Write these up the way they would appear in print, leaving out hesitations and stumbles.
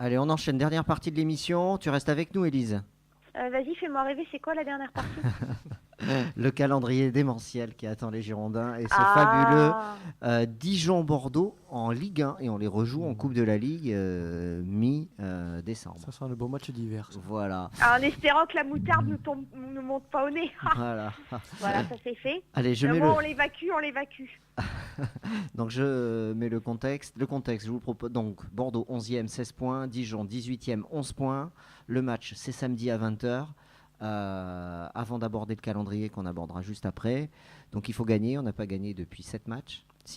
Allez, on enchaîne. Dernière partie de l'émission. Tu restes avec nous, Élise. Vas-y, fais-moi rêver, c'est quoi la dernière partie? Le calendrier démentiel qui attend les Girondins et ce fabuleux Ah, Dijon-Bordeaux en Ligue 1 et on les rejoue en Coupe de la Ligue mi-décembre. Ça sera le beau match d'hiver. Ça. Voilà. en espérant que la moutarde ne monte pas au nez. Voilà. Voilà, ça c'est fait. Allez, je mets Moi, le. on l'évacue. Donc je mets le contexte. Le contexte, je vous propose donc Bordeaux 11e, 16 points, Dijon 18e, 11 points. Le match, c'est samedi à 20h. Avant d'aborder le calendrier qu'on abordera juste après. Donc il faut gagner. On n'a pas gagné depuis 6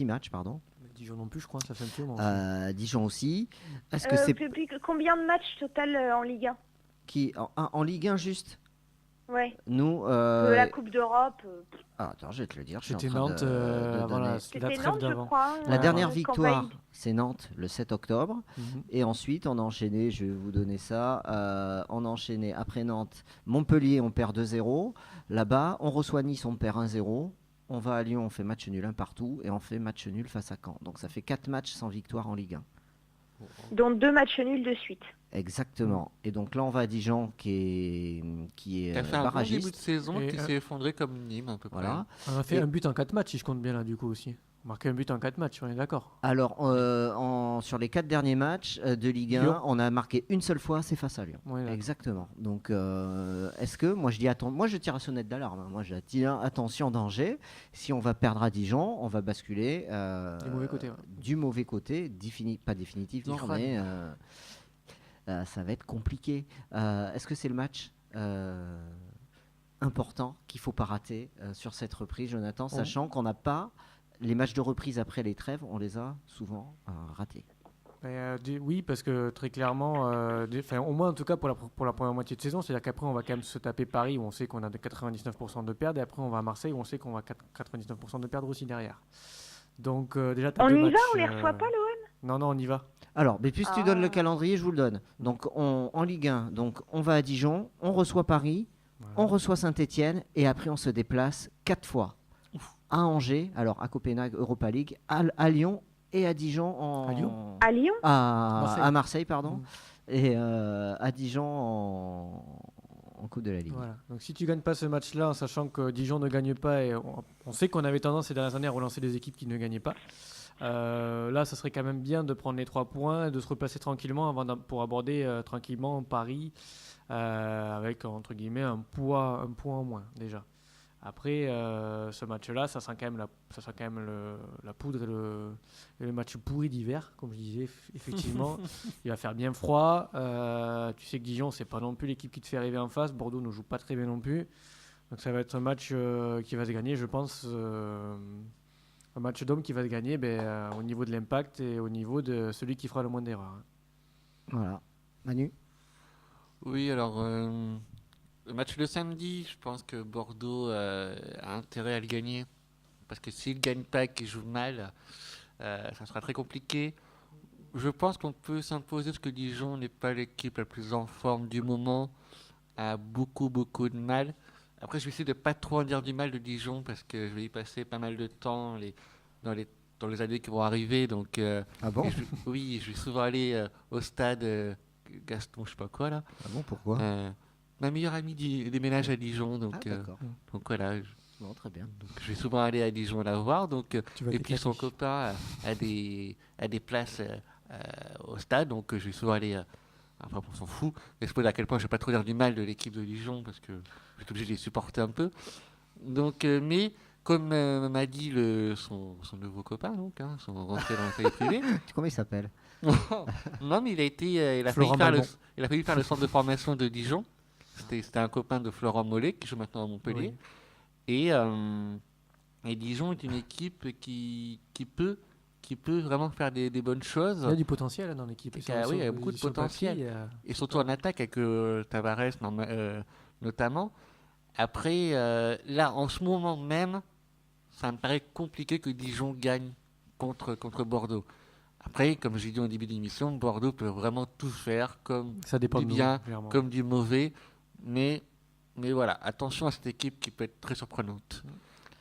matchs, pardon. Mais Dijon non plus, je crois, ça fait un petit moment. Dijon aussi. Est-ce que c'est Combien de matchs total en Ligue 1? qui en Ligue 1 juste? Ouais. Nous. De la Coupe d'Europe. Attends, je vais te le dire. Je suis en C'était train Nantes, de voilà, donner. la C'était trêve Nantes, je d'avant. crois. La dernière qu'on victoire, valide. c'est Nantes le 7 octobre. Mhm. Et ensuite, on a enchaîné, je vais vous donner ça, on a enchaîné après Nantes, Montpellier, on perd 2-0. Là-bas, on reçoit Nice, on perd 1-0. On va à Lyon, on fait match nul un partout. Et on fait match nul face à Caen. Donc ça fait 4 matchs sans victoire en Ligue 1. Dont 2 matchs nuls de suite. Exactement. Et donc là, on va à Dijon qui est T'as fait un bon début de barragiste. saison Et, qui s'est effondré comme Nîmes à peu près. Voilà. On a fait Et- un but en 4 matchs, si je compte bien là, du coup aussi. Marqué un but en 4 matchs, on est d'accord. Alors, sur les 4 derniers matchs de Ligue 1, Lyon. on a marqué une seule fois, c'est face à Lyon. Ouais, d'accord. Exactement. Donc, est-ce que, moi je dis, moi je tire à sonnette d'alarme. Hein. Moi je dis, attention, danger. Si on va perdre à Dijon, on va basculer Du mauvais côté, ouais. du mauvais côté, pas définitivement, Dijon. mais ça va être compliqué. Est-ce que c'est le match important qu'il ne faut pas rater sur cette reprise, Jonathan, sachant qu'on n'a pas les matchs de reprise après les trêves, on les a souvent ratés. Oui, parce que très clairement, au moins en tout cas pour la première moitié de saison, c'est-à-dire qu'après on va quand même se taper Paris où on sait qu'on a de 99% de perdre, et après on va à Marseille où on sait qu'on va 99% de perdre aussi derrière. Donc déjà, t'as On deux y va, matchs, on les reçoit pas, l'OM? Non, on y va. Alors, mais puisque tu donnes le Ah. calendrier, je vous le donne. Donc en Ligue 1, donc, on va à Dijon, on reçoit Paris, Voilà. on reçoit Saint-Etienne, et après on se déplace 4 fois. À Angers, alors à Copenhague, Europa League, à Lyon et à Dijon À Lyon À Lyon? à Marseille, pardon, Mm. et à Dijon en Coupe de la Ligue. Voilà. Donc si tu gagnes pas ce match-là, en sachant que Dijon ne gagne pas, et on sait qu'on avait tendance ces dernières années à relancer des équipes qui ne gagnaient pas, là ça serait quand même bien de prendre les 3 points et de se replacer tranquillement pour aborder tranquillement Paris avec entre guillemets un point en moins déjà. Après ce match-là, ça sent quand même la poudre et le match pourri d'hiver, comme je disais. Effectivement, il va faire bien froid. Tu sais que Dijon, c'est pas non plus l'équipe qui te fait rêver en face. Bordeaux ne joue pas très bien non plus. Donc ça va être un match qui va se gagner, je pense. Un match d'homme qui va se gagner au niveau de l'impact et au niveau de celui qui fera le moins d'erreurs. Voilà. Manu? Oui, alors le match de samedi, je pense que Bordeaux a intérêt à le gagner. Parce que s'il ne gagne pas et qu'il joue mal, ça sera très compliqué. Je pense qu'on peut s'imposer parce que Dijon n'est pas l'équipe la plus en forme du moment, a beaucoup de mal. Après, je vais essayer de pas trop en dire du mal de Dijon parce que je vais y passer pas mal de temps dans les années qui vont arriver. Donc, Ah bon? oui, je vais souvent aller au stade Gaston, je sais pas quoi là. Ah bon, pourquoi? Ma meilleure amie déménage à Dijon, Ah, donc d'accord. voilà. Bon, très bien. Donc, je vais souvent aller à Dijon la voir. Donc, Tu vas et puis t'éclater. son copain a des places au stade, donc je vais souvent aller. Enfin, on s'en fout. Mais c'est pas à quel point je vais pas trop dire du mal de l'équipe de Dijon parce que je suis obligé de les supporter un peu. Donc, mais comme m'a dit son nouveau copain, donc, son rentré dans le foyer privé. Comment il s'appelle? Non, mais il a Florent Balbon. failli faire le centre de formation de Dijon. C'était un copain de Florent Mollet qui joue maintenant à Montpellier. Oui. Et Dijon est une équipe qui peut vraiment faire des bonnes choses. Il y a du potentiel hein, dans l'équipe. Oui, il y a beaucoup de Sur le potentiel. papier, Et surtout en attaque avec Tavares notamment. Après, là, en ce moment même, ça me paraît compliqué que Dijon gagne contre Bordeaux. Après, comme j'ai dit au début de l'émission, Bordeaux peut vraiment tout faire, comme Ça dépend du de nous, bien, clairement. comme du mauvais. Mais voilà, attention à cette équipe qui peut être très surprenante.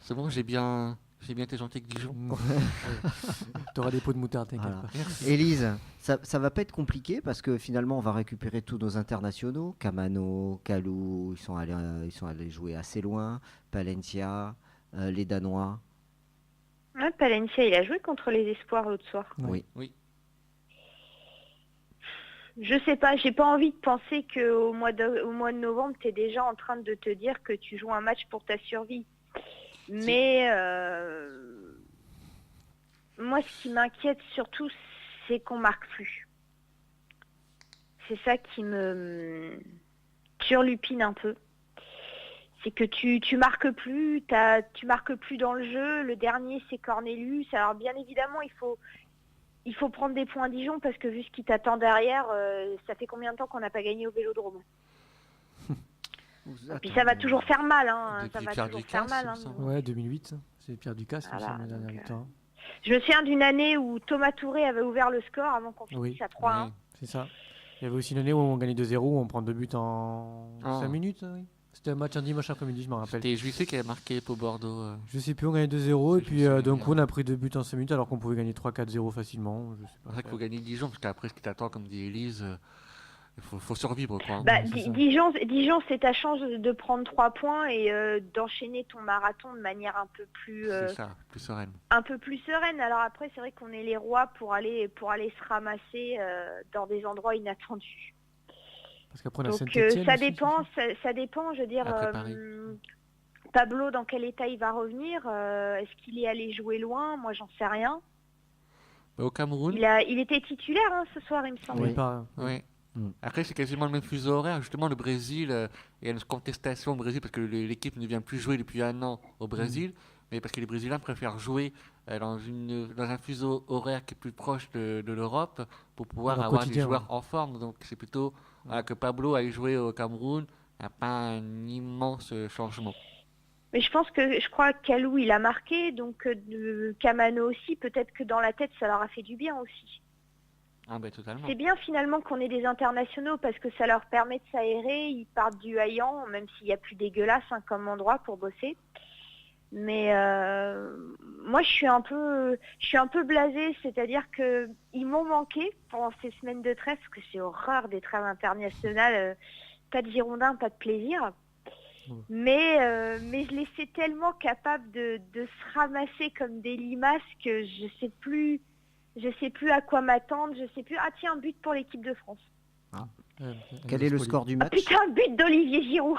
C'est bon, j'ai bien été gentil avec Dijon. t'auras des pots de moutarde, t'inquiète Voilà. pas. Élise, ça va pas être compliqué parce que finalement on va récupérer tous nos internationaux. Kamano, Kalou, ils sont allés jouer assez loin. Palencia, les Danois. Ouais, Palencia, il a joué contre les Espoirs l'autre soir. Oui. Oui. Je sais pas, j'ai pas envie de penser qu'au mois de novembre, tu es déjà en train de te dire que tu joues un match pour ta survie. Mais moi, ce qui m'inquiète surtout, c'est qu'on marque plus. C'est ça qui me turlupine un peu. C'est que tu marques plus, tu marques plus dans le jeu. Le dernier, c'est Cornelius. Alors bien évidemment, il faut prendre des points à Dijon parce que vu ce qui t'attend derrière, ça fait combien de temps qu'on n'a pas gagné au Vélodrome? Et puis ça va toujours faire mal, hein. Ça Depuis va Pierre toujours Ducasse, faire mal. il me Hein. semble. Ouais, 2008, c'est Pierre Ducasse, il me Voilà, semble, la dernière donc, victoire. Je me souviens d'une année où Thomas Touré avait ouvert le score avant qu'on Oui. finisse à 3-1. Oui. C'est ça. Il y avait aussi une année où on gagnait 2-0, où on prend 2 buts en Ah. 5 minutes. Oui. C'était un match un dimanche après-midi, je me rappelle. C'était Jussé qui avait marqué pour Bordeaux. Je sais plus, on gagnait 2-0, et Je puis me souviens d'un bien. coup on a pris 2 buts en 5 minutes alors qu'on pouvait gagner 3-4-0 facilement. Je sais C'est vrai pas. qu'il faut gagner Dijon, parce qu'après, ce qui t'attend, comme dit Élise, il faut survivre, quoi. hein. Bah, c'est ça. Dijon, c'est ta chance de prendre 3 points et d'enchaîner ton marathon de manière un peu plus plus sereine. sereine. Alors après, c'est vrai qu'on est les rois pour aller se ramasser dans des endroits inattendus. Parce qu'après on a Donc Saint-Etienne. ça dépend, ça dépend. Je veux dire, Après Paris. Pablo, dans quel état il va revenir? Est-ce qu'il est allé jouer loin? Moi, j'en sais rien. Au Cameroun, Il était titulaire hein, ce soir, il me semble. Oui, pas. oui. Mm. Après, c'est quasiment le même fuseau horaire. Justement, le Brésil, il y a une contestation au Brésil parce que l'équipe ne vient plus jouer depuis un an au Brésil, mais parce que les Brésiliens préfèrent jouer dans un fuseau horaire qui est plus proche de l'Europe pour pouvoir Leur avoir des quotidien, joueurs en forme. Donc, c'est plutôt que Pablo aille jouer au Cameroun. Il n'y a pas un immense changement. Mais je crois que Kalou, il a marqué, donc Kamano aussi, peut-être que dans la tête, ça leur a fait du bien aussi. Ah ben totalement. C'est bien finalement qu'on ait des internationaux parce que ça leur permet de s'aérer, ils partent du haillant, même s'il y a plus dégueulasse hein, comme endroit pour bosser. Mais moi je suis un peu blasée, c'est-à-dire que ils m'ont manqué pendant ces semaines de trêve, parce que c'est horreur des trêves internationales, pas de Girondins, pas de plaisir. Mais je les sais tellement capables de se ramasser comme des limaces que je sais plus à quoi m'attendre, je sais plus. Ah tiens, un but pour l'équipe de France. Quel est le score du Ah match? putain, but d'Olivier Giroud.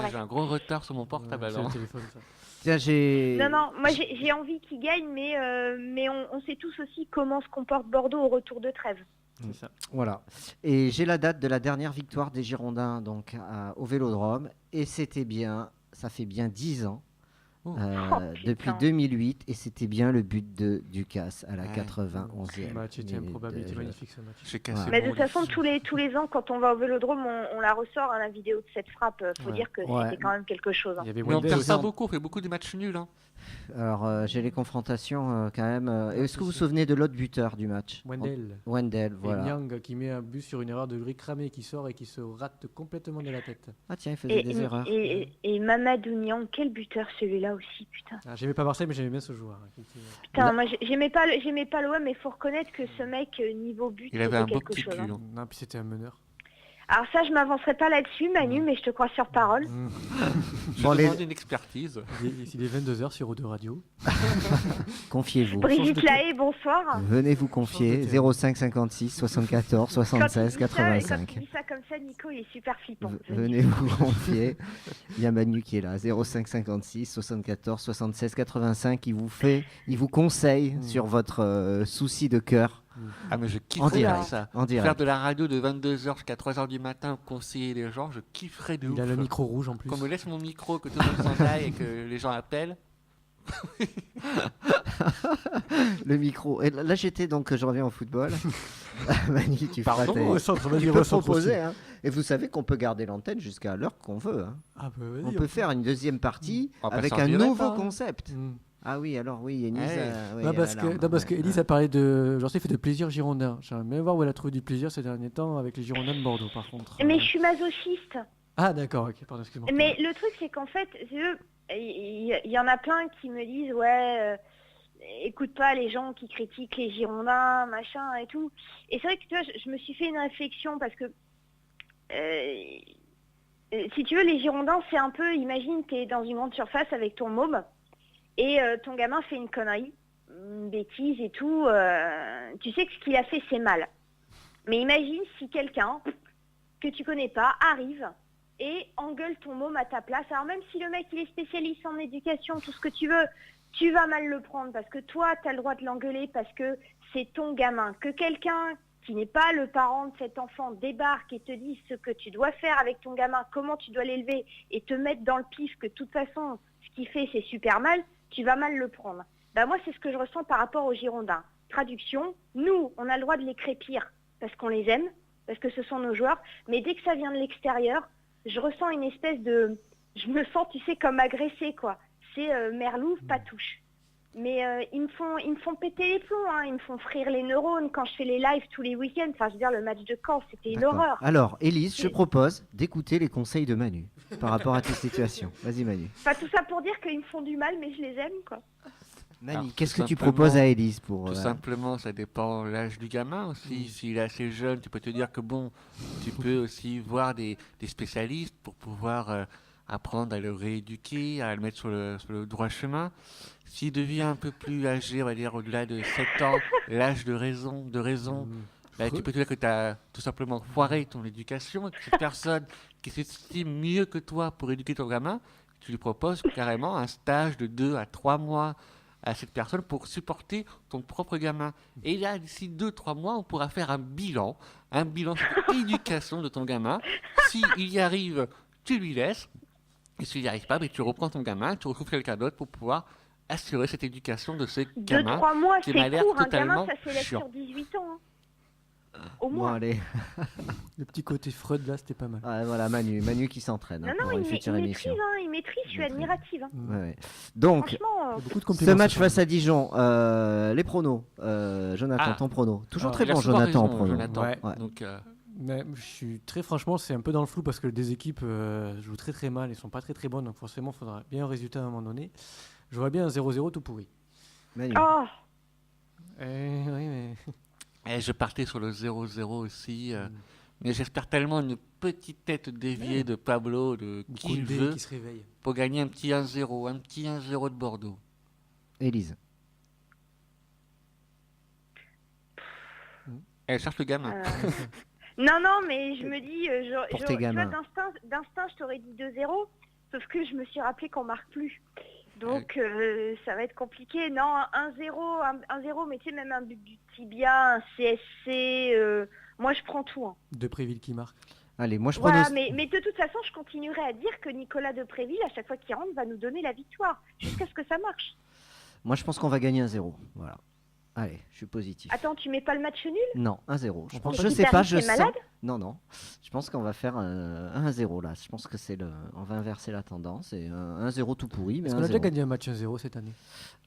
J'ai un gros retard sur mon portable. C'est le alors. téléphone, ça. Tiens, j'ai. Non, moi j'ai envie qu'il gagne, mais on sait tous aussi comment se comporte Bordeaux au retour de trêve. C'est ça. Voilà. Et j'ai la date de la dernière victoire des Girondins donc, au Vélodrome. Et c'était bien, ça fait bien 10 ans. Depuis 2008. Et c'était bien le but de Ducasse à la Ouais. 91e. Le match était minute improbabilité de jeu. magnifique, ce match. J'ai cassé Ouais. Mais mon de toute façon, lit. tous les ans, quand on va au Vélodrome, on la ressort, hein, la vidéo de cette frappe. Faut Ouais. dire que Ouais. c'était quand même quelque chose. hein. Il y avait Mais on Wendell perd aussi. pas beaucoup, on fait beaucoup de matchs nuls. Hein. Alors, j'ai les confrontations quand même. Est-ce que vous vous souvenez de l'autre buteur du match? Wendell. Wendell, Et voilà. Nyang qui met un but sur une erreur de Gris cramé qui sort et qui se rate complètement de la tête. Ah tiens, il faisait des erreurs. Et Mamadou Niang, quel buteur celui-là aussi, putain. Ah, j'aimais pas Marseille, mais j'aimais bien ce joueur. Effectivement. Putain, Là- moi j'aimais pas l'OM, mais il faut reconnaître que ce mec, niveau but, Il avait c'était un beau quelque petit chose. cul. hein. hein. Non, puis c'était un meneur. Alors ça, je m'avancerai pas là-dessus, Manu, mais je te crois sur parole. Je Bon, les- demande une expertise. Il est 22h sur O2 Radio. Confiez-vous. Brigitte Lahaye, bonsoir. Venez vous confier. Change de thème. 05 56 74 76 Quand il 85. dit ça comme ça, Nico, il est super flippant. Venez vous confier. Il y a Manu qui est là. 05 56 74 76 85. Il vous conseille sur votre souci de cœur Ah, mais je en kifferais direct. ça. En Faire direct. de la radio de 22h jusqu'à 3h du matin, conseiller les gens, je kifferais de ouf. Il a le micro rouge en plus. Qu'on me laisse mon micro, que tout le monde s'en aille et que les gens appellent. Le micro. Et là, j'étais donc, je reviens au football. Manu, tu feras Pardon, tes- Recentre, vas-y, Tu peux recentre proposer. aussi. Hein. Et vous savez qu'on peut garder l'antenne jusqu'à l'heure qu'on veut. Hein. Ah bah vas-y. On peut faire une deuxième partie On va avec passer en un direct, nouveau hein. concept. Mm. Ah oui, alors oui, Enise. Ouais. Oui, Non, elle parce a que, l'air- non, parce que ouais, Élise a parlé de. Genre, c'est fait de plaisir girondin. J'aimerais bien voir où elle a trouvé du plaisir ces derniers temps avec les Girondins de Bordeaux, par contre. Mais je suis masochiste. Ah, d'accord, ok, pardon, excuse-moi. Mais le truc, c'est qu'en fait, il y en a plein qui me disent, ouais, écoute pas les gens qui critiquent les Girondins, machin et tout. Et c'est vrai que tu vois, je me suis fait une réflexion parce que si tu veux, les Girondins, c'est un peu, imagine, tu es dans une grande surface avec ton môme et ton gamin fait une connerie, une bêtise et tout. Tu sais que ce qu'il a fait, c'est mal. Mais imagine si quelqu'un que tu connais pas arrive et engueule ton môme à ta place. Alors même si le mec, il est spécialiste en éducation, tout ce que tu veux, tu vas mal le prendre parce que toi, tu as le droit de l'engueuler parce que c'est ton gamin. Que quelqu'un qui n'est pas le parent de cet enfant débarque et te dise ce que tu dois faire avec ton gamin, comment tu dois l'élever et te mettre dans le pif que de toute façon, ce qu'il fait, c'est super mal, tu vas mal le prendre. Bah moi, c'est ce que je ressens par rapport aux Girondins. Traduction, nous, on a le droit de les crépir parce qu'on les aime, parce que ce sont nos joueurs, mais dès que ça vient de l'extérieur, je ressens une espèce de... Je me sens, tu sais, comme agressée, quoi. C'est Merlouve, pas touche. Mais ils me font péter les plombs, hein. Ils me font frire les neurones quand je fais les lives tous les week-ends. Enfin, je veux dire, le match de Caen, c'était une horreur. Alors, Élise, je propose d'écouter les conseils de Manu par rapport à tes situations. Vas-y, Manu. Enfin, tout ça pour dire qu'ils me font du mal, mais je les aime, quoi. Manu, Alors, qu'est-ce tout que tu simplement- proposes à Élise pour... Tout simplement, ça dépend de l'âge du gamin aussi. S'il est assez jeune, tu peux te dire que bon, tu peux aussi voir des spécialistes pour pouvoir apprendre à le rééduquer, à le mettre sur le droit chemin. S'il devient un peu plus âgé, on va dire au-delà de 7 ans, l'âge de raison, là, tu peux te dire que tu as tout simplement foiré ton éducation et que cette personne qui s'estime mieux que toi pour éduquer ton gamin, tu lui proposes carrément un stage de 2 à 3 mois à cette personne pour supporter ton propre gamin. Et là, d'ici 2-3 mois, on pourra faire un bilan sur l'éducation de ton gamin. S'il y arrive, tu lui laisses. Et s'il n'y arrive pas, tu reprends ton gamin, tu retrouves quelqu'un d'autre pour pouvoir assurer cette éducation de ce gamin. 2-3 mois, qui c'est m'a l'air court. Un gamin, totalement ça s'élève chiant. sur 18 ans. Hein. Au Bon, moins. allez. Le petit côté Freud là, c'était pas mal. Ah, voilà, Manu qui s'entraîne Non, pour non, une il future maîtrise, émission. il maîtrise, je suis Maîtrise. admirative. Hein. Ouais, ouais. Donc, Franchement, Il y a beaucoup de ce compliments. match ce soir. face à Dijon, les pronos. Jonathan, Ah. ton prono. Toujours Ah, très Il a bon, souvent Jonathan, en raison, prono. Jonathan. Ouais. Ouais. Donc, Mais je suis très franchement, c'est un peu dans le flou parce que des équipes jouent très très mal et sont pas très très bonnes, donc forcément, il faudra bien un résultat à un moment donné. Je vois bien un 0-0 tout pourri. Manu. oh, Oui, mais je partais sur le 0-0 aussi. Mais j'espère tellement une petite tête déviée de Pablo, de qui il Koundé veut, qui se réveille. pour gagner un petit 1-0, un petit 1-0 de Bordeaux. Élise. Elle cherche le gamin. Non, non, mais je me dis, Pour tes tu vois, gamins. d'instinct, je t'aurais dit 2-0, sauf que je me suis rappelé qu'on marque plus. Donc, ça va être compliqué. Non, 1-0, 1-0, mais tu sais, même un but du Tibia, un CSC, moi, je prends tout. Hein. Depréville qui marque. Allez, moi je Voilà, pronostic. mais de toute façon, je continuerai à dire que Nicolas Depréville, à chaque fois qu'il rentre, va nous donner la victoire, jusqu'à ce que ça marche. Moi je pense qu'on va gagner 1-0. Voilà. Allez, je suis positif. Attends, tu mets pas le match nul? Non, 1-0. Je On pense, pense je pas sais qu'il pas, t'arrive, je t'es sens. malade Non, non. Je pense qu'on va faire 1-0 là. Je pense que c'est le. On va inverser la tendance. Et 1-0 tout pourri, mais Est-ce qu'on a déjà 1-0. gagné un match 1-0 cette année?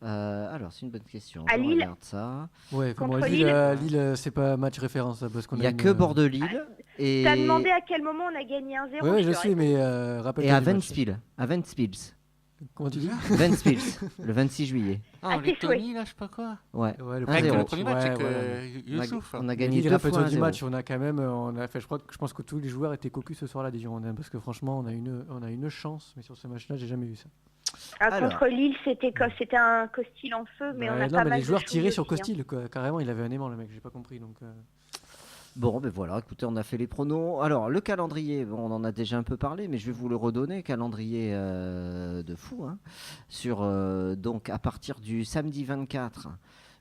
Alors, c'est une bonne question. À Je Lille. regarde ça. Ouais, Contre moi, Lille. Lille, c'est pas match référence là, parce qu'on Il n'y a une, que Bordeaux-Lille. Et... T'as demandé à quel moment on a gagné 1-0? Ouais, je te sais, réponds. mais rappelle-toi Et à du match. Ventspils. À Ventspils. Comment tu dis? Ventspils. Le 26 juillet. Ah, Ah, en tes Lettonie, là, je sais pas quoi. Ouais. Ouais, le Avec Avec le le match, premier match, ouais, avec voilà. Youssouf. On a Mais gagné Lille, 2 fois rappelle-toi du 1-0. match, on a quand même, on a fait, je pense que tous les joueurs étaient cocus ce soir-là des Girondins, parce que franchement, on a une chance, mais sur ce match-là, j'ai jamais vu ça. Ah, Alors. contre Lille, c'était un Costil en feu, mais Bah, on a non, pas mais mal les de joueurs choses tiraient sur aussi, hein. Costil, quoi. Carrément, il avait un aimant, le mec, j'ai pas compris. Donc, Bon, ben voilà, écoutez, on a fait les pronos. Alors, le calendrier, bon, on en a déjà un peu parlé, mais je vais vous le redonner. Calendrier de fou, hein. Sur, donc, à partir du samedi 24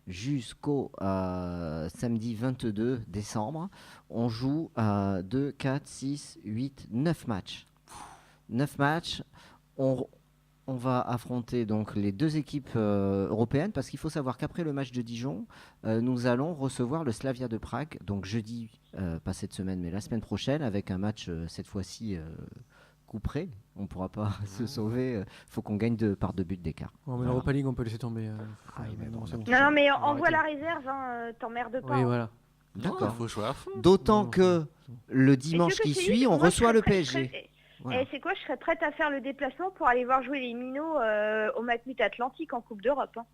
jusqu'au samedi 22 décembre, on joue 2, 4, 6, 8, 9 matchs. 9 matchs. On va affronter donc les deux équipes européennes parce qu'il faut savoir qu'après le match de Dijon, nous allons recevoir le Slavia de Prague, donc jeudi, pas cette semaine mais la semaine prochaine, avec un match cette fois-ci coup près. On ne pourra pas se sauver, il faut qu'on gagne par 2 buts d'écart. mais Voilà. l'Europa League, on peut laisser tomber. mais bon, c'est bon. Non, non, mais On va envoie arrêter. la réserve, hein, t'emmerdes pas. Oui, hein. voilà. D'accord. Il faut jouer à fond. D'autant Non, que le dimanche Et ce que qui je te dis, suit, on moi, je reçoit serais le prête- je PSG. serais- Voilà. Et c'est quoi? Je serais prête à faire le déplacement pour aller voir jouer les minots au Matmut Atlantique en Coupe d'Europe. Hein.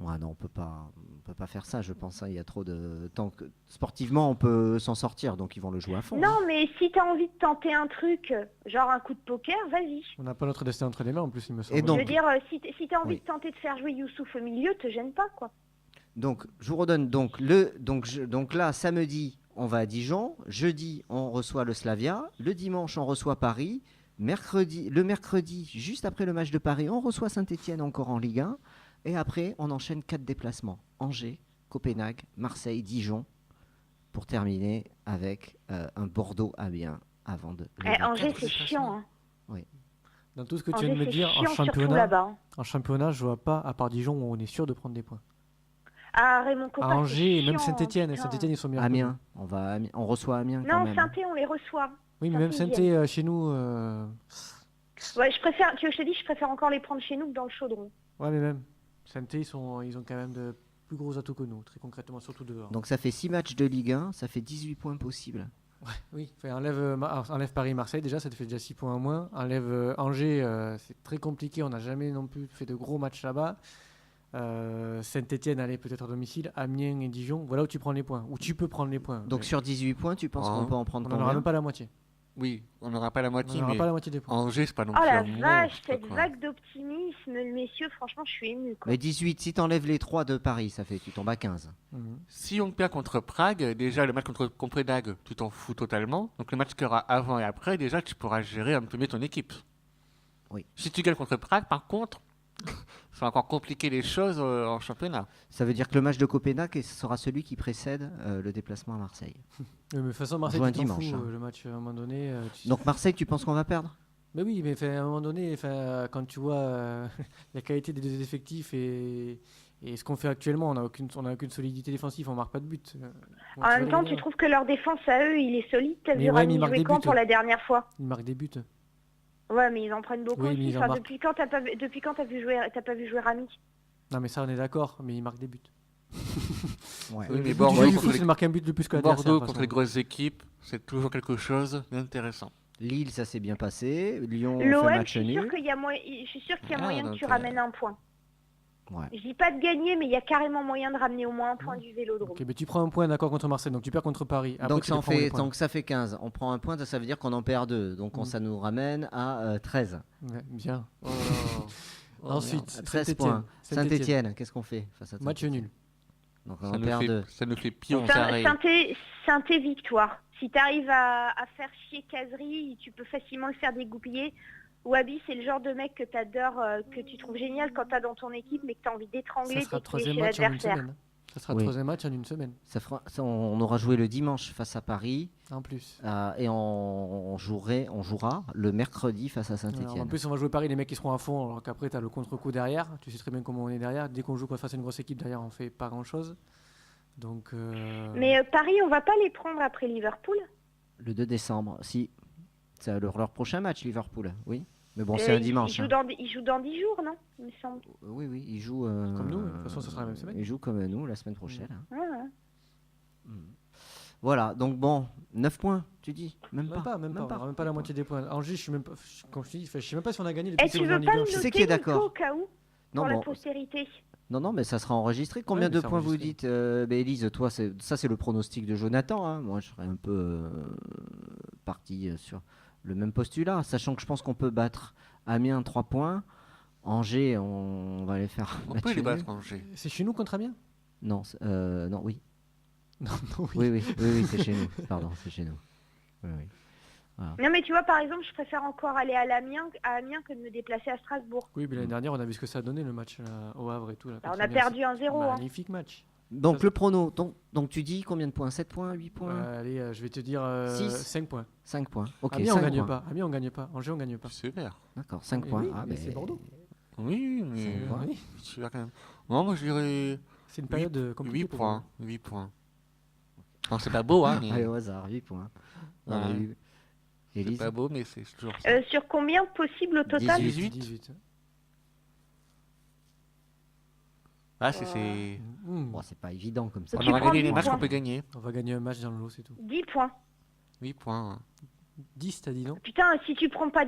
Ouais, non, on peut pas faire ça, je pense. Hein. Il y a trop de tant que sportivement, on peut s'en sortir, donc ils vont le jouer à fond. Non, Hein. mais si t'as envie de tenter un truc, genre un coup de poker, vas-y. On n'a pas notre destin entre les mains en plus, il me semble. Et Je donc, veux dire, si t'as envie oui. de tenter de faire jouer Youssouf au milieu, te gêne pas, quoi. Donc, je vous redonne. Donc là, samedi, on va à Dijon. Jeudi, on reçoit le Slavia. Le dimanche, on reçoit Paris. Le mercredi, juste après le match de Paris, on reçoit Saint-Etienne encore en Ligue 1. Et après, on enchaîne 4 déplacements. Angers, Copenhague, Marseille, Dijon. Pour terminer avec un Bordeaux-Amiens avant de... Angers, c'est déplacements. chiant. Hein. Dans tout ce que tu Angers, viens de me c'est dire, chiant, surtout championnat, là-bas. Hein. en championnat, je vois pas, à part Dijon, où on est sûr de prendre des points. Ah, Raymond Kopa, À Angers et même chiant, Saint-Etienne. Et putain. Saint-Etienne, ils sont bien. Amiens, on reçoit Amiens quand Non, même. Saint-Étienne, on les reçoit. Oui, mais même Saint-Étienne. Saint-Etienne, chez nous. Ouais, tu veux que je te dise, je préfère encore les prendre chez nous que dans le chaudron. Ouais, mais même. Saint-Etienne, ils ont quand même de plus gros atouts que nous, très concrètement, surtout dehors. Donc ça fait 6 matchs de Ligue 1, ça fait 18 points possibles. Oui, enlève Paris-Marseille, déjà, ça te fait déjà 6 points en moins. Enlève Angers, c'est très compliqué, on n'a jamais non plus fait de gros matchs là-bas. Saint-Etienne, allez, peut-être à domicile. Amiens et Dijon, voilà où tu prends les points, où tu peux prendre les points. Donc Mais sur 18 points, tu penses qu'on peut en on prendre n'en aura combien? même pas la moitié. Oui, on n'aura pas la On moitié, n'aura mais pas la moitié des points. Angers, c'est pas non Oh plus la un vache, monstre, cette quoi. vague d'optimisme, messieurs, franchement, je suis émue, quoi. Mais 18, si t'enlèves les 3 de Paris, ça fait, tu tombes à 15. Mhm. Si on perd contre Prague, déjà le match contre Copenhague, tu t'en fous totalement. Donc le match qu'il y aura avant et après, déjà tu pourras gérer un peu mieux ton équipe. Oui. Si tu gagnes contre Prague, par contre, ça va encore compliquer les choses en championnat. Ça veut dire que le match de Copenhague sera celui qui précède le déplacement à Marseille. Oui, mais de toute façon, Marseille, joue un tu t'en dimanche, fous, hein. le match, à un moment donné. Donc Marseille, tu penses qu'on va perdre? Mais oui, mais à un moment donné, quand tu vois la qualité des deux effectifs et ce qu'on fait actuellement, on n'a aucune solidité défensive, on marque pas de but. En même temps, tu trouves que leur défense à eux, il est solide? T'as Mais vu ouais, mais Rami ils marquent jouer des quand buts, pour eux. la dernière fois? Ils marquent des buts. Ouais, mais ils en prennent beaucoup Oui, mais aussi. ils en Enfin, marquent. depuis quand t'as pas vu jouer Rami? Non, mais ça, on est d'accord, mais ils marquent des buts. Ouais. Oui, Le mais but Bordeaux du jeu du contre foot, les- c'est de marquer un but de plus que l'adversaire. Bordeaux de toute contre les façon. grosses équipes, c'est toujours quelque chose d'intéressant. Lille, ça s'est bien passé. Lyon, on fait L'OM, je match suis sûr nul. qu'il y a moyen que donc, tu ramènes un point. Ouais. Je dis pas de gagner, mais il y a carrément moyen de ramener au moins un point du Vélodrome. Ok, mais tu prends un point d'accord contre Marseille, donc tu perds contre Paris. Après, Donc tu ça, les prends où, les points donc ça fait 15. On prend un point, ça veut dire qu'on en perd 2. Donc ça nous ramène à 13. Ouais, bien. Oh, Ensuite, 13 points. Saint-Etienne, qu'est-ce qu'on fait face à Match Saint-Étienne? nul. Donc Ça on en nous perd 2. fait pion carré. Sainté victoire. Si tu arrives à faire chier Casery, tu peux facilement le faire dégoupiller. Wabi, c'est le genre de mec que tu adores, que tu trouves génial quand tu as dans ton équipe, mais que tu as envie d'étrangler Ça sera le dès qu'il est troisième chez match en une l'adversaire. semaine. Ça sera le Oui. troisième match en une semaine, On aura joué le dimanche face à Paris en plus. et on jouera le mercredi face à Alors, en Saint-Étienne. plus, on va jouer Paris, les mecs qui seront à fond, alors qu'après, tu as le contre-coup derrière. Tu sais très bien comment on est derrière. Dès qu'on joue face à une grosse équipe derrière, on fait pas grand-chose. Donc, Mais Paris, on va pas les prendre après Liverpool. Le 2 décembre, si. C'est leur prochain match, Liverpool, oui. Mais bon, c'est un dimanche. Ils jouent dans 10 jours, non? Il me semble. Oui, oui, ils jouent. Comme nous, de toute façon, ça sera la même semaine. Ils jouent comme nous la semaine prochaine. hein. Ouais, ouais. Voilà, donc bon, 9 points, tu dis? Même Même pas. pas, on aura même pas la moitié des points. Angers, je suis même pas, comme je te dis, je sais même pas si on a gagné Et depuis tu qu'on est en veux Ligue pas 1. le Qui c'est noter, qui est Nico, d'accord? au cas où? Non, Pour la bon, postérité. non, mais ça sera enregistré. Combien Ouais, de mais c'est points vous enregistré. dites? Élise, toi, ça c'est le pronostic de Jonathan. hein. Moi, je serais un peu parti sur le même postulat, sachant que je pense qu'on peut battre Amiens 3 points. Angers, on va les faire. On match peut les nul. battre, Angers. C'est chez nous contre Amiens? Non, non, oui. Non, non, Oui, c'est chez nous. Pardon, c'est chez nous. Oui, oui. Non, mais tu vois, par exemple, je préfère encore aller à Amiens que de me déplacer à Strasbourg. Oui, mais l'année dernière, on a vu ce que ça a donné le match au Havre et tout. Là, Alors, on contre a Amiens. perdu 1-0. hein. Magnifique match. Donc le prono, donc tu dis combien de points? 7 points, 8 points? Allez, je vais te dire Six. 5 points. 5 points. Ok, Amiens, on 5 gagne points. pas. Amiens, on gagne pas. Angers, on gagne pas. Super. D'accord, 5 Et points. oui, Ah, mais mais c'est Bordeaux. Oui, mais C'est vrai. Oui. super quand même. Non, moi je dirais C'est une période compliquée 8 pour points. 8 points. Non, c'est pas beau, hein, Allez, mais au hasard, 8 points. Ouais. Non, mais- c'est Élise, pas beau, mais c'est toujours ça. Sur combien possible au total? 18. 18. Ah, c'est... Bon, c'est pas évident comme ça. Tu On aura prends gagné les 10 matchs points. qu'on peut gagner. On va gagner un match dans le lot, c'est tout. 10 points. 8 points. 10, t'as dit non? Putain, si tu prends pas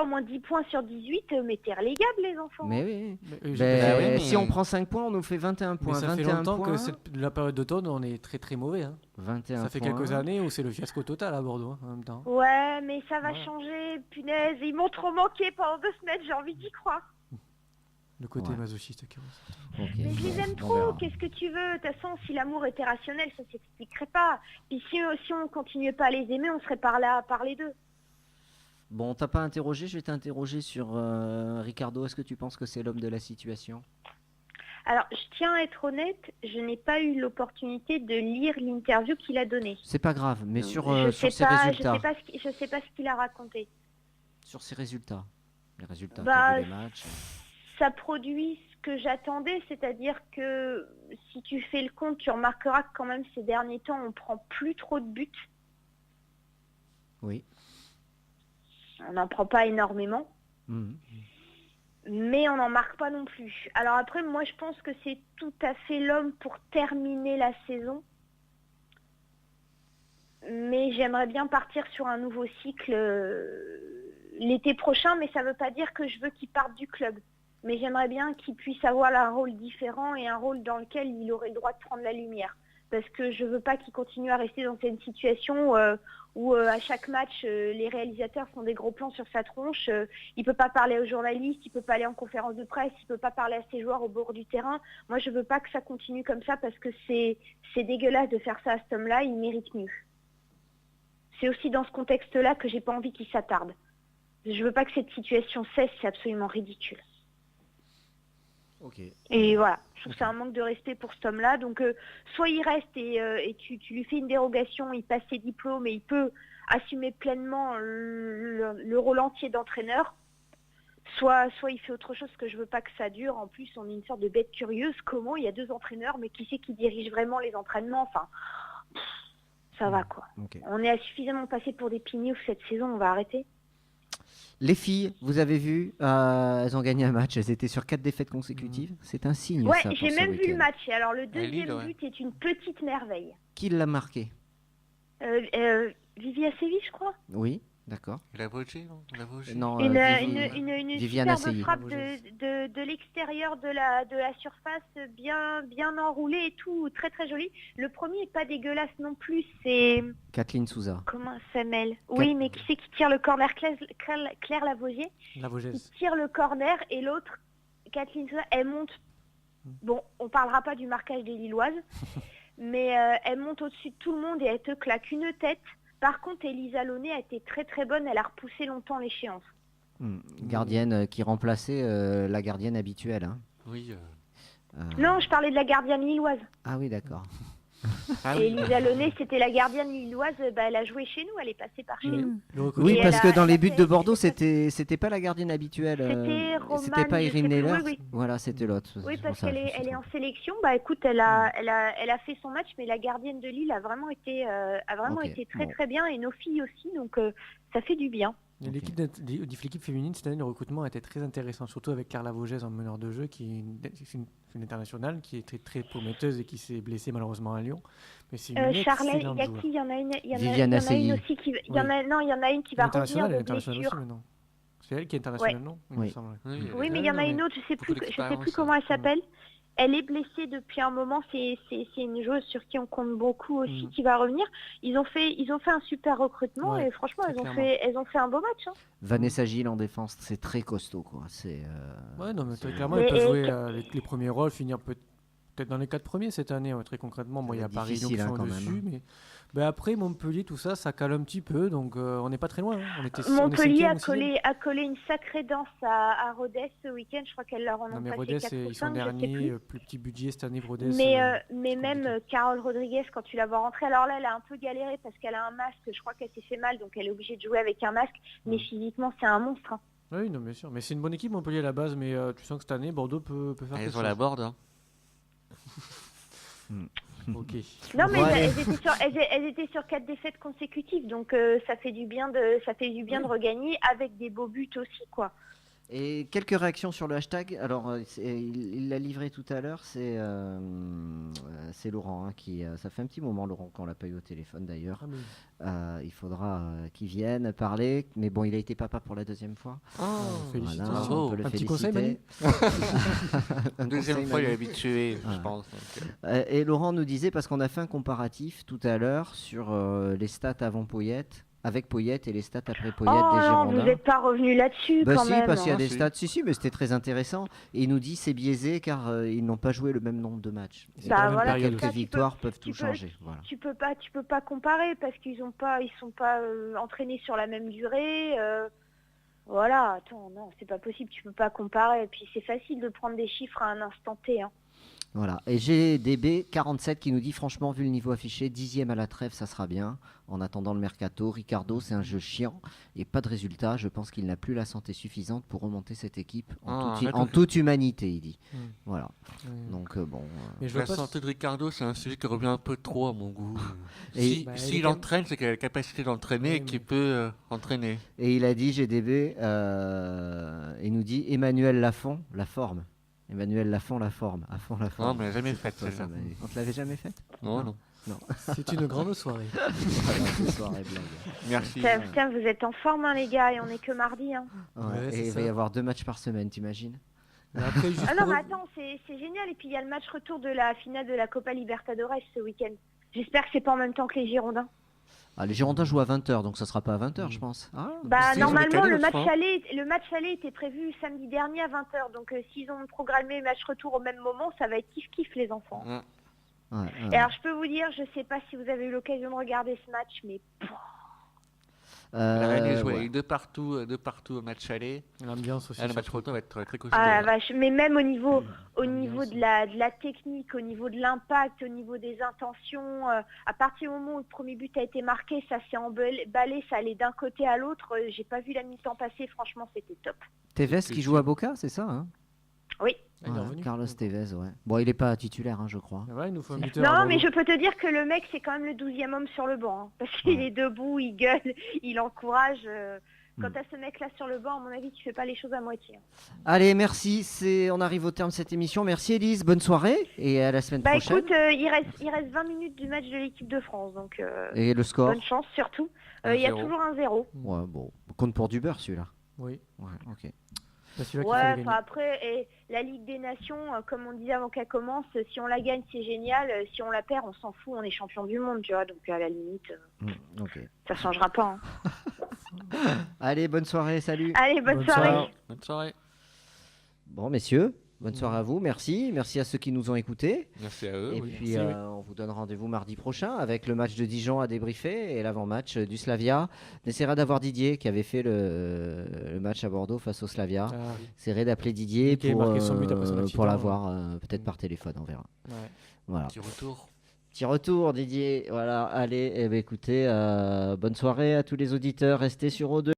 au moins 10 points sur 18, mais t'es relégable, les enfants. Mais oui. Mais, Ben, oui, si on prend 5 points, on nous fait 21 mais points. ça fait 21 longtemps points. que la période d'automne, on est très très mauvais. Hein. 21 Ça fait points. quelques années où c'est le fiasco total à Bordeaux hein, en même temps. Ouais, mais ça va Voilà. changer, punaise. Ils m'ont trop manqué pendant 2 semaines, j'ai envie d'y croire. Le côté Ouais. masochiste qui ressort. Ok, Mais je les bon, aime on trop, verra. qu'est-ce que tu veux? De toute façon, si l'amour était rationnel, ça s'expliquerait pas. Puis si on continuait pas à les aimer, on serait pas là à parler d'eux. Bon, on t'a pas interrogé, je vais t'interroger sur Ricardo. Est-ce que tu penses que c'est l'homme de la situation? Alors, je tiens à être honnête, je n'ai pas eu l'opportunité de lire l'interview qu'il a donnée. C'est pas grave, mais sur je ses sais pas, résultats. je sais pas ce qu'il a raconté. Sur ses résultats. Les résultats, Bah, t'as vu les matchs. Ça produit ce que j'attendais, c'est-à-dire que si tu fais le compte, tu remarqueras que quand même ces derniers temps, on prend plus trop de buts. Oui. On n'en prend pas énormément, Mhm. mais on n'en marque pas non plus. Alors après, moi je pense que c'est tout à fait l'homme pour terminer la saison. Mais j'aimerais bien partir sur un nouveau cycle l'été prochain, mais ça ne veut pas dire que je veux qu'il parte du club. Mais j'aimerais bien qu'il puisse avoir un rôle différent et un rôle dans lequel il aurait le droit de prendre la lumière. Parce que je ne veux pas qu'il continue à rester dans cette situation où à chaque match, les réalisateurs font des gros plans sur sa tronche. Il ne peut pas parler aux journalistes, il ne peut pas aller en conférence de presse, il ne peut pas parler à ses joueurs au bord du terrain. Moi, je ne veux pas que ça continue comme ça parce que c'est dégueulasse de faire ça à cet homme-là, il mérite mieux. C'est aussi dans ce contexte-là que j'ai pas envie qu'il s'attarde. Je veux pas que cette situation cesse, c'est absolument ridicule. Ok. Et voilà, je trouve que c'est un manque de respect pour cet homme-là. Donc, soit il reste et tu lui fais une dérogation, il passe ses diplômes et il peut assumer pleinement le rôle entier d'entraîneur, soit il fait autre chose, parce que je veux pas que ça dure. En plus, on est une sorte de bête curieuse. Comment il y a 2 entraîneurs, mais qui c'est qui dirige vraiment les entraînements? Enfin, ça va quoi. Ok. On est suffisamment passé pour des pignoufs cette saison, on va arrêter. Les filles, vous avez vu, elles ont gagné un match. Elles étaient sur 4 défaites consécutives. C'est un signe. Ouais, ça, pour j'ai ce même vu le week-end. match. Et alors le Lille, deuxième ouais. but est une petite merveille. Qui l'a marqué? Vivi Acevi, je crois. Oui, d'accord. La Vosgé, non? La Vosgé. Non, Une Viviane superbe Asseyie. frappe de l'extérieur de la surface, bien enroulée et tout, très très joli. Le premier est pas dégueulasse non plus, c'est... Kathleen Souza. Comment ça s'appelle? Oui, mais qui c'est qui tire le corner? Claire Lavoisier La qui Vosges. tire le corner et l'autre, Kathleen Souza, elle monte. Bon, on parlera pas du marquage des Lilloises, mais elle monte au-dessus de tout le monde et elle te claque une tête. Par contre, Elisa Launay a été très très bonne, elle a repoussé longtemps l'échéance. Gardienne qui remplaçait la gardienne habituelle. Hein. Oui. Non, je parlais de la gardienne lilloise. Ah oui, d'accord. Ah Et oui. Elisa Launay, c'était la gardienne lilloise, elle a joué chez nous, elle est passée par chez nous. Oui, Et parce elle que a- dans elle les a buts fait- de Bordeaux, c'était pas la gardienne habituelle. C'était Romane, C'était pas je Irine sais plus, Neller. oui. Voilà, c'était l'autre. Oui, C'est pour parce ça, qu'elle je me est, suis elle est en trompé. sélection. Bah écoute, elle a fait son match, mais la gardienne de Lille a vraiment été Ok, été très bon. très bien et nos filles aussi, donc ça fait du bien. Et l'équipe féminine, cette année, le recrutement était très intéressant, surtout avec Carla Vogès en meneur de jeu, qui est une internationale, qui est très, très prometteuse et qui s'est blessée malheureusement à Lyon. Mais c'est une Charlet, il excellente y a joueur. qui? Il y en a une, Viviane une Asseyie. aussi qui, il y en a, non, il y en a une qui va revenir Internationale, elle de est internationale aussi blessure. maintenant. C'est elle qui est internationale, non Il me Oui. semble. Oui, Oui, mais il y en a une autre, je sais beaucoup plus d'expérience. comment elle s'appelle. Elle est blessée depuis un moment. C'est une joueuse sur qui on compte beaucoup aussi, Mhm. qui va revenir. Ils ont fait un super recrutement Ouais, et franchement, très elles ont fait un beau match. Hein. Vanessa Gilles en défense, c'est très costaud, quoi. C'est. Ouais, non, mais c'est- clairement, Mais- elle peut et- jouer avec les premiers rôles, finir peut-être dans les 4 premiers cette année, ouais, très concrètement. Bon, Ça il y va a être Paris Lyon qui difficile, hein, sont quand dessus, même, mais après Montpellier, tout ça, ça cale un petit peu, donc on n'est pas très loin. Hein. On est Montpellier cinquième ou sixième. a collé une sacrée danse à Rodez ce week-end. Je crois qu'elle leur en Non, ont mais passé Rodez, 4 ou ils sont 5, je sais derniers, plus. plus petit budget cette année, Rodez. Mais c'est même compliqué. Carole Rodriguez, quand tu la vois rentrer, alors là, elle a un peu galéré parce qu'elle a un masque. Je crois qu'elle s'est fait mal, donc elle est obligée de jouer avec un masque. Mais physiquement, c'est un monstre. Hein. Oui, non, bien sûr. Mais c'est une bonne équipe, Montpellier à la base, mais tu sens que cette année, Bordeaux peut faire Elles quelque ont la chose. board. Hein. Ok. Non, mais Bon, allez. elles étaient sur 4 défaites consécutives, donc ça fait du bien de regagner avec des beaux buts aussi, quoi. Et quelques réactions sur le hashtag. Alors, il l'a livré tout à l'heure. C'est Laurent qui. Ça fait un petit moment, Laurent, qu'on l'a pas eu au téléphone d'ailleurs. Ah, mais- Il faudra qu'il vienne parler. Mais bon, il a été papa pour la deuxième fois. Félicitations. Voilà, on peut le Un petit féliciter. conseil, Manu Deuxième conseil, fois, il est Manu. habitué, je Ouais. pense. Et Laurent nous disait, parce qu'on a fait un comparatif tout à l'heure sur les stats avant Poyette, avec Poyette et les stats après Poyette Oh des non, vous Girondins. n'êtes pas revenu là-dessus Bah quand si, même. parce qu'il y a hein. des Si. stats, si, mais c'était très intéressant. Et il nous dit c'est biaisé car ils n'ont pas joué le même nombre de matchs. C'est Bah, pas la même voilà, période Quelques ça, aussi. tu victoires peuvent tu tout peux- changer. Voilà. Tu peux pas comparer parce ils sont pas entraînés sur la même durée. Voilà, attends, non, c'est pas possible, tu peux pas comparer. Et puis c'est facile de prendre des chiffres à un instant T. Hein. Voilà. Et GDB47 qui nous dit franchement, vu le niveau affiché, 10e à la trêve, ça sera bien. En attendant le mercato, Ricardo, c'est un jeu chiant et pas de résultat. Je pense qu'il n'a plus la santé suffisante pour remonter cette équipe en toute humanité, il dit. Voilà. Donc bon. Mais je La vois pas. santé de Ricardo, c'est un sujet qui revient un peu trop à mon goût. Et- Bah, il est S'il quand même- entraîne, c'est qu'il a la capacité d'entraîner Oui, et qu'il mais- peut entraîner. Et il a dit GDB, il nous dit Emmanuel Lafont, la forme. Emmanuel Lafont, la forme. À fond, la Non, forme. mais on l'a jamais C'est faite, pour toi, celle-là. ça, Manu. On te l'avait jamais faite Non, non. C'est une grande soirée. Voilà, ce soir est blague. Merci. Putain, vous êtes en forme, hein, les gars, et on est que mardi. Hein. Ouais, Ouais, c'est et il va ça. y avoir 2 matchs par semaine, t'imagines? Mais après, juste Ah non, pour- mais attends, c'est génial. Et puis il y a le match retour de la finale de la Copa Libertadores ce week-end. J'espère que c'est pas en même temps que les Girondins. Ah, les Girondins jouent à 20h, donc ça sera pas à 20h, je pense. Ah, Bah Si, ils ont normalement décalé le l'autre match fois. aller était prévu samedi dernier à 20h. Donc s'ils ont programmé le match retour au même moment, ça va être kiff les enfants. Ouais. ouais, ouais. Et alors je peux vous dire, je sais pas si vous avez eu l'occasion de regarder ce match, mais La Reine joue ouais. avec deux partout au match aller. L'ambiance aussi. Ah, le match surtout. retour va être très costaud. ah la vache, mais même au niveau Ambiance. de la technique, au niveau de l'impact, au niveau des intentions, à partir du moment où le premier but a été marqué, ça s'est emballé, ça allait d'un côté à l'autre. J'ai pas vu la mi-temps passer, franchement c'était top. Tevez qui joue à Boca, c'est ça hein? Oui. Ah, il est Ouais, revenu. Carlos Tevez, ouais. Bon, il est pas titulaire, je crois. Ouais, il nous faut un buteur. Non, à mais Bordeaux. je peux te dire que le mec, c'est quand même le 12e homme sur le banc. Hein, parce qu'il Ouais. est debout, il gueule, il encourage. Quand Mm. t'as ce mec-là sur le banc, à mon avis, tu fais pas les choses à moitié. Hein. Allez, merci. On arrive au terme de cette émission. Merci Élise, bonne soirée et à la semaine Bah prochaine. écoute, il reste 20 minutes du match de l'équipe de France, donc Et le score? bonne chance surtout. Il y a 1-0. toujours un 0. Ouais, bon. Compte pour du beurre celui-là. Oui. Ouais, ok. Bah, celui-là qu'il Ouais, fallait enfin gagner. après, et la Ligue des Nations, comme on disait avant qu'elle commence, si on la gagne, c'est génial. Si on la perd, on s'en fout, on est champion du monde, tu vois. Donc à la limite, Ok. ça changera pas. Hein. Allez, bonne soirée, salut. Allez, bonne Bonne soirée. soirée. Bonne soirée. Bon, messieurs, bonne soirée à vous. Merci. Merci à ceux qui nous ont écoutés. Merci à eux. Et oui. puis, merci, oui. on vous donne rendez-vous mardi prochain avec le match de Dijon à débriefer et l'avant-match du Slavia. On essaiera d'avoir Didier qui avait fait le match à Bordeaux face au Slavia. Ah, J'essaierai d'appeler Didier Qui avait pour, marqué son but après son accident, pour l'avoir, peut-être par téléphone, on verra. ouais. Voilà. Petit retour. Petit retour, Didier. Voilà, allez, eh ben, écoutez, bonne soirée à tous les auditeurs. Restez sur O2.